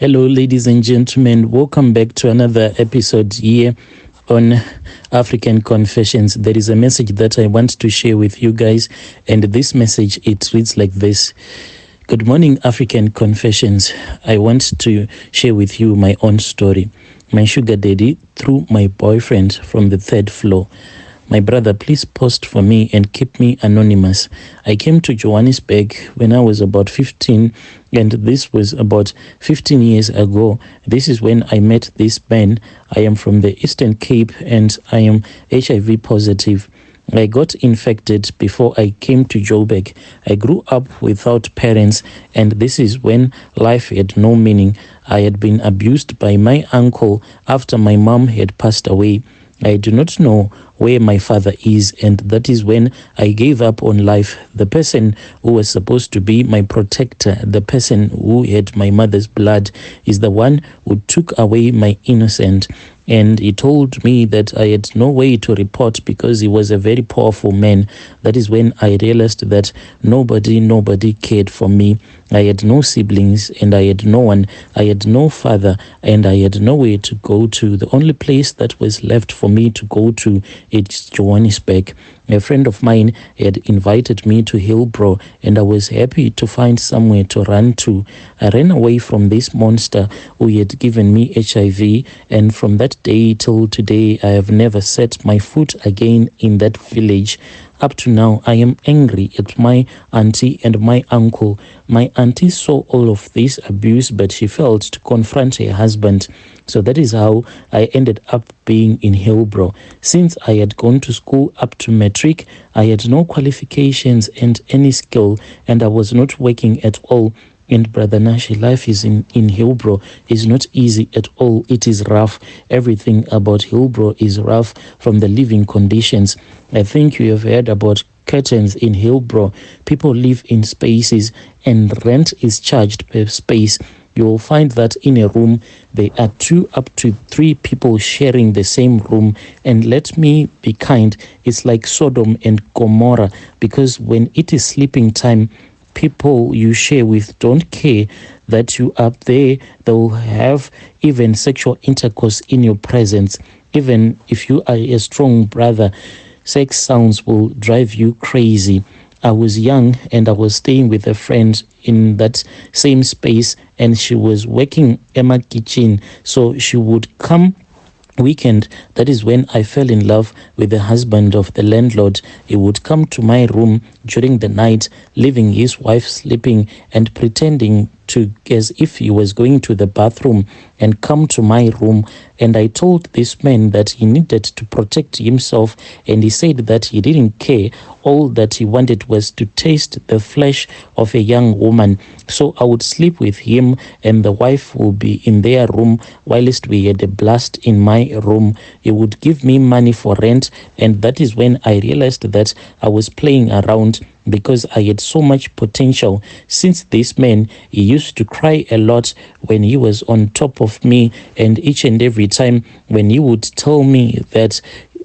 Hello, ladies and gentlemen. Welcome back to another episode here on African Confessions. There is a message that I want to share with you guys, and this message, it reads like this. Good morning, African Confessions. I want to share with you my own story. My sugar daddy threw my boyfriend from the third floor. My brother, please post for me and keep me anonymous. I came to Johannesburg when I was about 15, and this was about 15 years ago. This is when I met this man. I am from the Eastern Cape and I am HIV positive. I got infected before I came to Joburg. I grew up without parents, and this is when life had no meaning. I had been abused by my uncle after my mom had passed away. I do not know where my father is, and that is when I gave up on life. The person who was supposed to be my protector, the person who had my mother's blood, is the one who took away my innocence. And he told me that I had no way to report because he was a very powerful man. That is when I realized that nobody cared for me. I had no siblings and I had no one. I had no father and I had nowhere to go to. The only place that was left for me to go to is Johannesburg. A friend of mine had invited me to Hillbrow, and I was happy to find somewhere to run to. I ran away from this monster who had given me HIV, and from that day till today, I have never set my foot again in that village. Up to now, I am angry at my auntie and my uncle. My auntie saw all of this abuse, but she failed to confront her husband. So that is how I ended up being in Hillbrow. Since I had gone to school up to matric, I had no qualifications and any skill, and I was not working at all. And Brother Nashi, life is in Hillbrow is not easy at all. It is rough. Everything about Hillbrow is rough, from the living conditions. I think you have heard about curtains in Hillbrow. People live in spaces and rent is charged per space. You will find that in a room, there are 2 up to 3 people sharing the same room. And let me be kind, it's like Sodom and Gomorrah, because when it is sleeping time, people you share with don't care that you are there. They'll have even sexual intercourse in your presence. Even if you are a strong brother, sex sounds will drive you crazy. I was young and I was staying with a friend in that same space, and she was working in my kitchen, so she would come weekend. That is when I fell in love with the husband of the landlord. He would come to my room during the night, leaving his wife sleeping and pretending to as if he was going to the bathroom, and come to my room. And I told this man that he needed to protect himself, and he said that he didn't care. All that he wanted was to taste the flesh of a young woman. So I would sleep with him and the wife would be in their room whilst we had a blast in my room. He would give me money for rent, and that is when I realized that I was playing around, because I had so much potential. Since this man, he used to cry a lot when he was on top of me, and each and every time when he would tell me that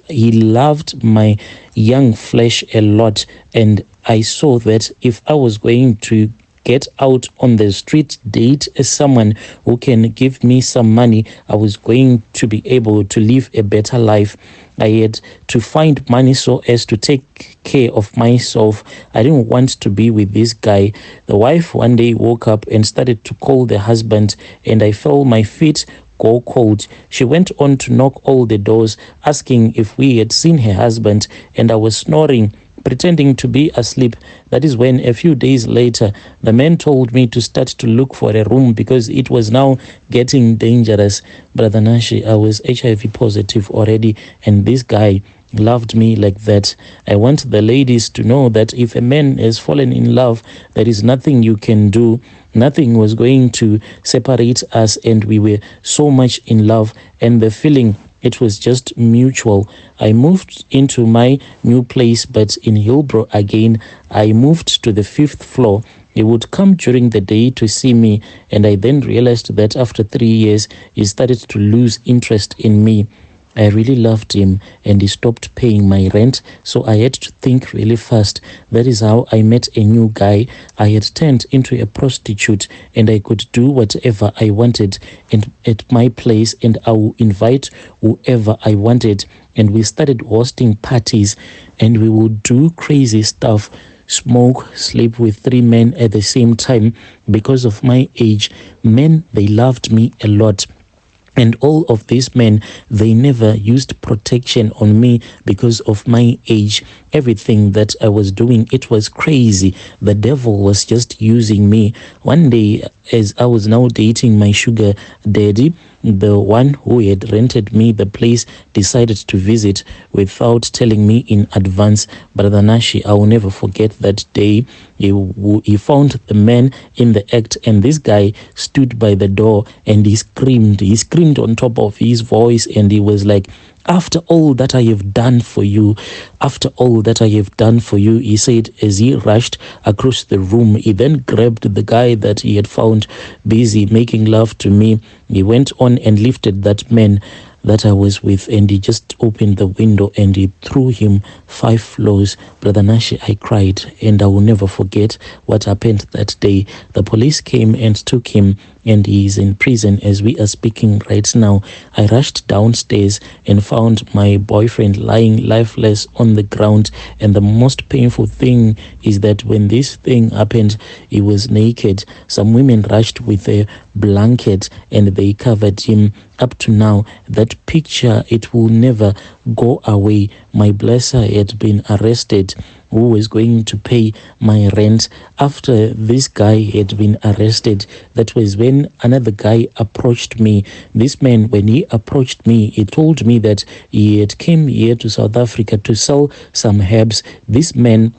he loved my young flesh a lot, and I saw that if I was going to get out on the street, date someone who can give me some money, I was going to be able to live a better life. I had to find money so as to take care of myself. I didn't want to be with this guy. The wife one day woke up and started to call the husband, and I felt my feet go cold. She went on to knock all the doors, asking if we had seen her husband, and I was snoring, pretending to be asleep. That is when a few days later, the man told me to start to look for a room because it was now getting dangerous. Brother Nashi, I was HIV positive already, and this guy loved me like that. I want the ladies to know that if a man has fallen in love, there is nothing you can do. Nothing was going to separate us, and we were so much in love, and the feeling, it was just mutual. I moved into my new place, but in Hillbrow again, I moved to the 5th floor. He would come during the day to see me, and I then realized that after 3 years, he started to lose interest in me. I really loved him and he stopped paying my rent, so I had to think really fast. That is how I met a new guy. I had turned into a prostitute and I could do whatever I wanted at my place, and I would invite whoever I wanted. And we started hosting parties and we would do crazy stuff, smoke, sleep with 3 men at the same time. Because of my age, men, they loved me a lot. And all of these men, they never used protection on me because of my age. Everything that I was doing, it was crazy. The devil was just using me. One day, as I was now dating my sugar daddy, the one who had rented me the place decided to visit without telling me in advance. Brother Nashi, I will never forget that day. He found the man in the act, and this guy stood by the door and he screamed on top of his voice, and he was like, after all that I have done for you, after all that I have done for you, he said as he rushed across the room. He then grabbed the guy that he had found busy making love to me. He went on and lifted that man that I was with, and he just opened the window and he threw him 5 floors. Brother Nashi, I cried, and I will never forget what happened that day. The police came and took him, and he is in prison as we are speaking right now. I rushed downstairs and found my boyfriend lying lifeless on the ground, and the most painful thing is that when this thing happened, he was naked. Some women rushed with a blanket and they covered him. Up to now, that picture, it will never go away. My blesser had been arrested, who was going to pay my rent. After this guy had been arrested, that was when another guy approached me. This man, when he approached me, he told me that he had came here to South Africa to sell some herbs. This man,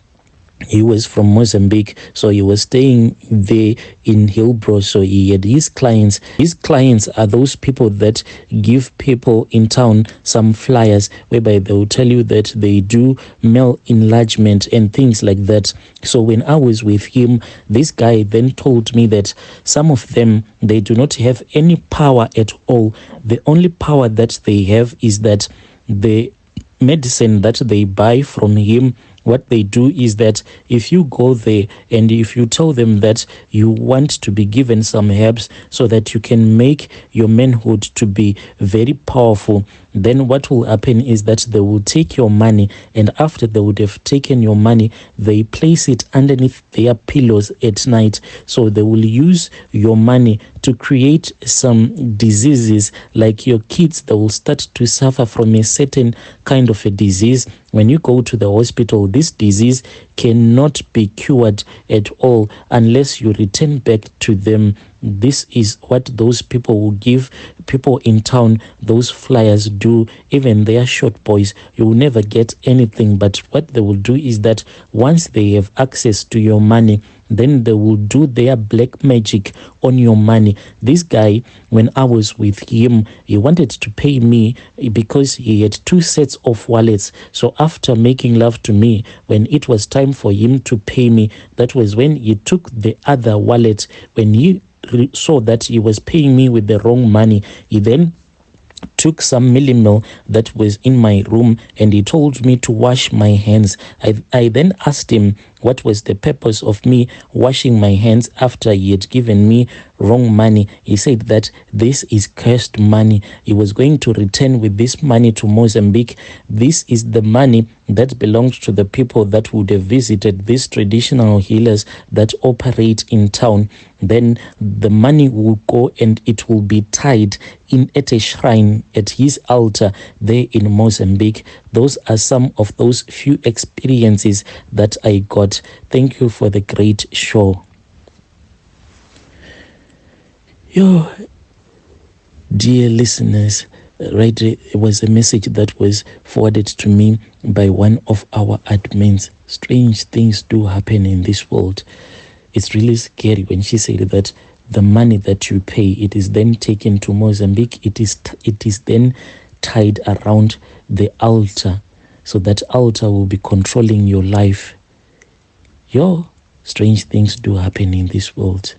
he was from Mozambique, so he was staying there in Hillbrow. So he had his clients. His clients are those people that give people in town some flyers whereby they will tell you that they do male enlargement and things like that. So when I was with him, this guy then told me that some of them, they do not have any power at all. The only power that they have is that the medicine that they buy from him, what they do is that if you go there and if you tell them that you want to be given some herbs so that you can make your manhood to be very powerful, then what will happen is that they will take your money, and after they would have taken your money, they place it underneath their pillows at night. So they will use your money to create some diseases, like your kids, they will start to suffer from a certain kind of a disease. When you go to the hospital, this disease cannot be cured at all unless you return back to them. This is what those people will give people in town. Those flyers do. Even they are short boys, you will never get anything. But what they will do is that once they have access to your money, then they will do their black magic on your money. This guy, when I was with him, he wanted to pay me because he had 2 sets of wallets. So after making love to me, when it was time for him to pay me, that was when he took the other wallet. When he saw that he was paying me with the wrong money, he then took some millimil that was in my room and he told me to wash my hands. I then asked him what was the purpose of me washing my hands after he had given me wrong money. He said that this is cursed money. He was going to return with this money to Mozambique. This is the money that belongs to the people that would have visited these traditional healers that operate in town. Then the money will go and it will be tied in at a shrine at his altar there in Mozambique. Those are some of those few experiences that I got. Thank you for the great show. Yo, dear listeners, right, it was a message that was forwarded to me by one of our admins. Strange things do happen in this world. It's really scary when she said that the money that you pay, it is then taken to Mozambique. It is then tied around the altar, so that altar will be controlling your life. Yo, strange things do happen in this world.